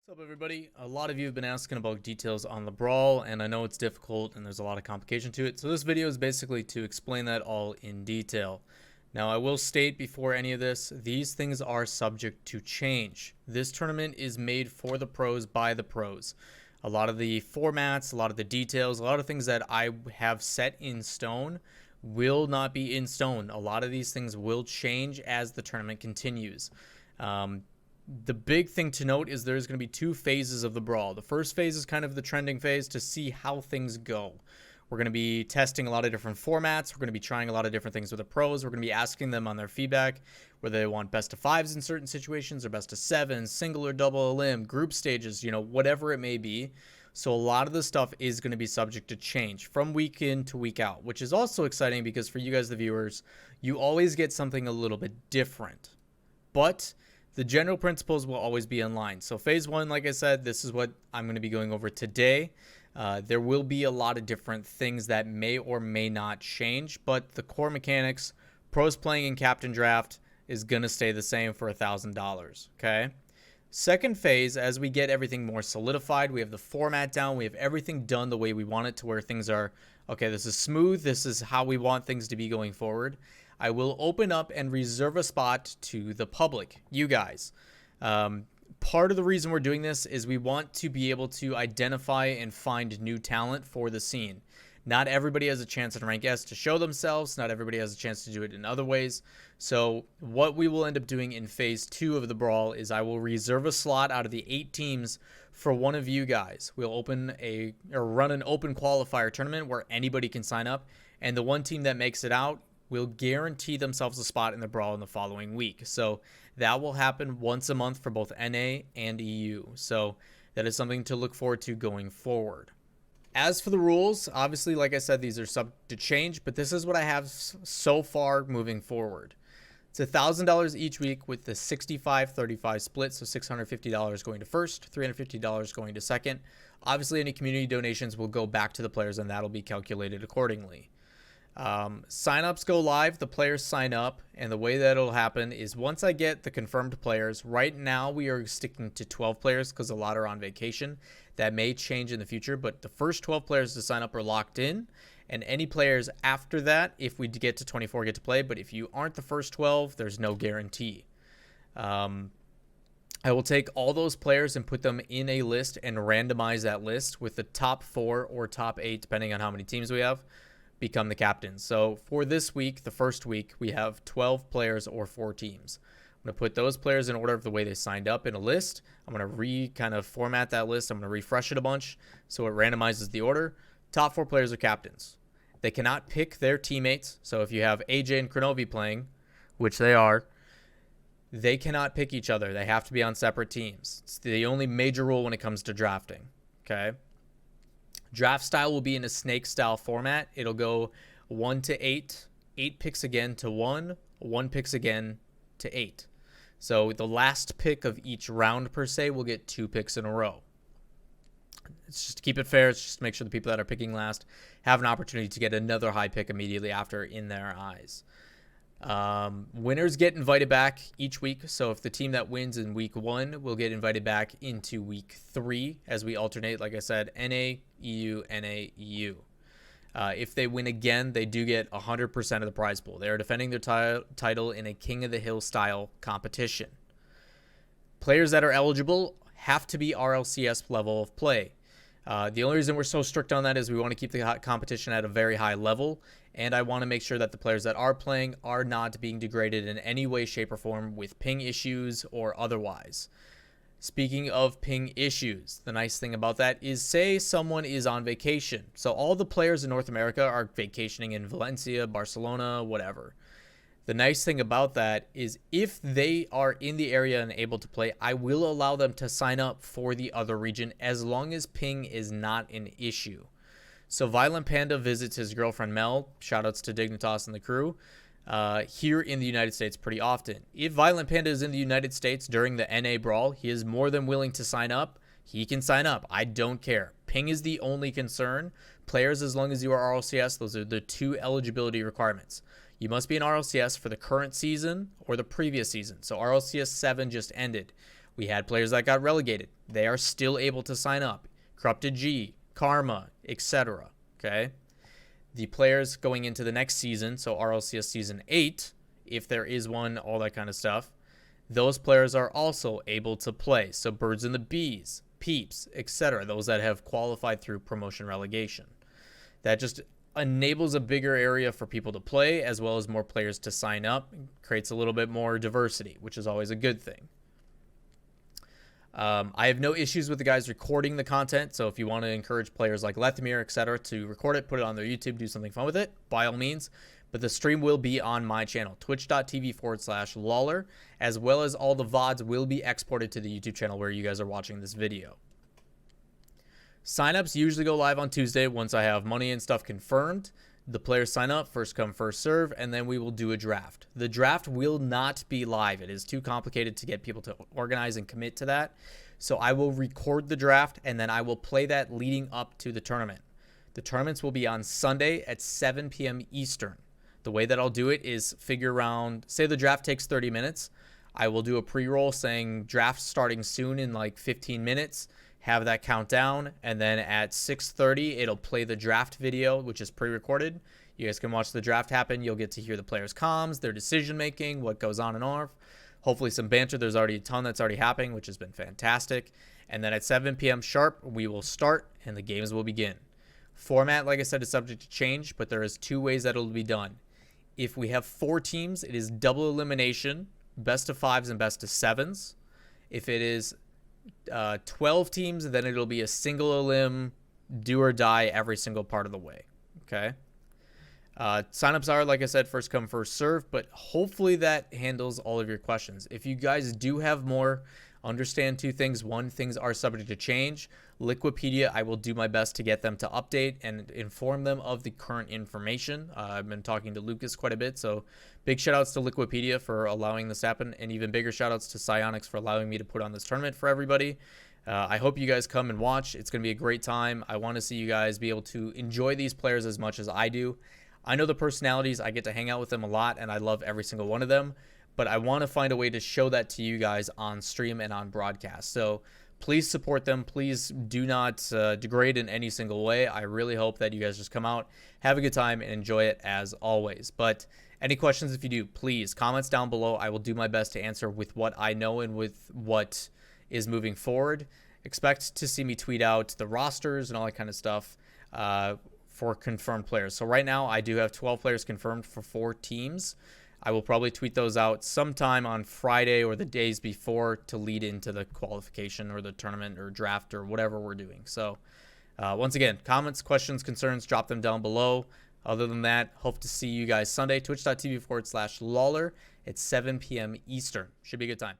What's up, everybody? A lot of you have been asking about details on the Brawl, and I know it's difficult and there's a lot of complication to it. So this video is basically to explain that all in detail. Now, I will state before any of this, these things are subject to change. This tournament is made for the pros by the pros. A lot of the formats, a lot of the details, a lot of things that I have set in stone will not be in stone. A lot of these things will change as the tournament continues. The big thing to note is there's going to be two phases of the Brawl. The first phase is kind of the trending phase to see how things go. We're going to be testing a lot of different formats. We're going to be trying a lot of different things with the pros. We're going to be asking them on their feedback whether they want best of fives in certain situations or best of sevens, single or double elim, group stages, whatever it may be. So a lot of the stuff is going to be subject to change from week in to week out, which is also exciting because for you guys, the viewers, you always get something a little bit different. But the general principles will always be in line. So phase one, like I said, this is what I'm going to be going over today. There will be a lot of different things that may or may not change, but the core mechanics, pros playing in captain draft, is going to stay the same for $1,000. Okay. Second phase, as we get everything more solidified, we have the format down, we have everything done the way we want it to where things are, okay, this is smooth, this is how we want things to be going forward. I will open up and reserve a spot to the public, you guys. Part of the reason we're doing this is we want to be able to identify and find new talent for the scene. Not everybody has a chance in Rank S to show themselves. Not everybody has a chance to do it in other ways. So what we will end up doing in phase 2 of the Brawl is I will reserve a slot out of the 8 teams for one of you guys. We'll run an open qualifier tournament where anybody can sign up. And the one team that makes it out will guarantee themselves a spot in the Brawl in the following week. So that will happen once a month for both NA and EU. So that is something to look forward to going forward. As for the rules, obviously, like I said, these are subject to change, but this is what I have so far moving forward. It's $1,000 each week with the 65-35 split, so $650 going to first, $350 going to second. Obviously, any community donations will go back to the players, and that'll be calculated accordingly. Signups go live, the players sign up, and the way that'll happen is once I get the confirmed players, right now we are sticking to 12 players because a lot are on vacation. That may change in the future, but the first 12 players to sign up are locked in, and any players after that, if we get to 24, get to play, but if you aren't the first 12, there's no guarantee. I will take all those players and put them in a list and randomize that list with the top 4 or top 8, depending on how many teams we have, become the captains. So for this week, the first week, we have 12 players or 4 teams. I'm going to put those players in order of the way they signed up in a list. I'm going to format that list. I'm going to refresh it a bunch so it randomizes the order. Top 4 players are captains. They cannot pick their teammates. So if you have AJ and Kronovi playing, which they are, they cannot pick each other. They have to be on separate teams. It's the only major rule when it comes to drafting. Okay. Draft style will be in a snake style format. It'll go 1 to 8, 8 picks again to 1, 1 picks again to 8. So the last pick of each round per se will get 2 picks in a row. It's just to keep it fair. It's just to make sure the people that are picking last have an opportunity to get another high pick immediately after in their eyes. Winners get invited back each week. So if the team that wins in week 1 will get invited back into week 3 as we alternate, like I said, NA, EU, NA, EU. If they win again, they do get 100% of the prize pool. They are defending their title in a King of the Hill style competition. Players that are eligible have to be RLCS level of play. The only reason we're so strict on that is we want to keep the competition at a very high level, and I want to make sure that the players that are playing are not being degraded in any way, shape, or form with ping issues or otherwise. Speaking of ping issues, the nice thing about that is, say someone is on vacation. So all the players in North America are vacationing in Valencia, Barcelona, whatever. The nice thing about that is if they are in the area and able to play, I will allow them to sign up for the other region as long as ping is not an issue. So Violent Panda visits his girlfriend Mel, shoutouts to Dignitas and the crew, here in the United States pretty often. If Violent Panda is in the United States during the NA Brawl, he is more than willing to sign up. He can sign up. I don't care. Ping is the only concern. Players, as long as you are RLCS, those are the 2 eligibility requirements. You must be an RLCS for the current season or the previous season. So RLCS 7 just ended. We had players that got relegated. They are still able to sign up. Corrupted G, Karma, etc. Okay? The players going into the next season, so RLCS Season 8, if there is one, all that kind of stuff, those players are also able to play. So Birds and the Bees, Peeps, etc. Those that have qualified through promotion relegation. That just enables a bigger area for people to play, as well as more players to sign up. Creates a little bit more diversity, which is always a good thing. I have no issues with the guys recording the content, so if you want to encourage players like Lethmir, etc. to record it, put it on their YouTube, do something fun with it, by all means. But the stream will be on my channel, twitch.tv/Lawler, as well as all the VODs will be exported to the YouTube channel where you guys are watching this video. Signups usually go live on Tuesday once I have money and stuff confirmed. The players sign up, first come, first serve, and then we will do a draft. The draft will not be live. It is too complicated to get people to organize and commit to that. So I will record the draft, and then I will play that leading up to the tournament. The tournaments will be on Sunday at 7 p.m. Eastern. The way that I'll do it is figure around, say the draft takes 30 minutes. I will do a pre-roll saying draft starting soon in like 15 minutes. Have that count down, and then at 6:30 it'll play the draft video, which is pre-recorded. You guys can watch the draft happen. You'll get to hear the players' comms, their decision making, what goes on and off. Hopefully some banter. There's already a ton that's already happening, which has been fantastic. And then at 7 p.m. sharp we will start and the games will begin. Format, like I said, is subject to change, but there is 2 ways that it'll be done. If we have 4 teams, it is double elimination, best of 5s and best of 7s. If it is 12 teams, then it'll be a single elim, do or die every single part of the way. Okay. Signups are, like I said, first come, first serve, but hopefully that handles all of your questions. If you guys do have more, understand 2 things. 1, things are subject to change. Liquipedia, I will do my best to get them to update and inform them of the current information. I've been talking to Lucas quite a bit, so big shout outs to Liquipedia for allowing this to happen, and even bigger shout outs to Psionics for allowing me to put on this tournament for everybody. I hope you guys come and watch. It's going to be a great time. I want to see you guys be able to enjoy these players as much as I do. I know the personalities. I get to hang out with them a lot, and I love every single one of them, but I want to find a way to show that to you guys on stream and on broadcast. So please support them. Please do not degrade in any single way. I really hope that you guys just come out, have a good time, and enjoy it as always. But any questions, if you do, please comments down below. I will do my best to answer with what I know and with what is moving forward. Expect to see me tweet out the rosters and all that kind of stuff for confirmed players. So right now I do have 12 players confirmed for 4 teams. I will probably tweet those out sometime on Friday or the days before to lead into the qualification or the tournament or draft or whatever we're doing. So once again, comments, questions, concerns, drop them down below. Other than that, hope to see you guys Sunday, twitch.tv/Lawler at 7 p.m. Eastern. Should be a good time.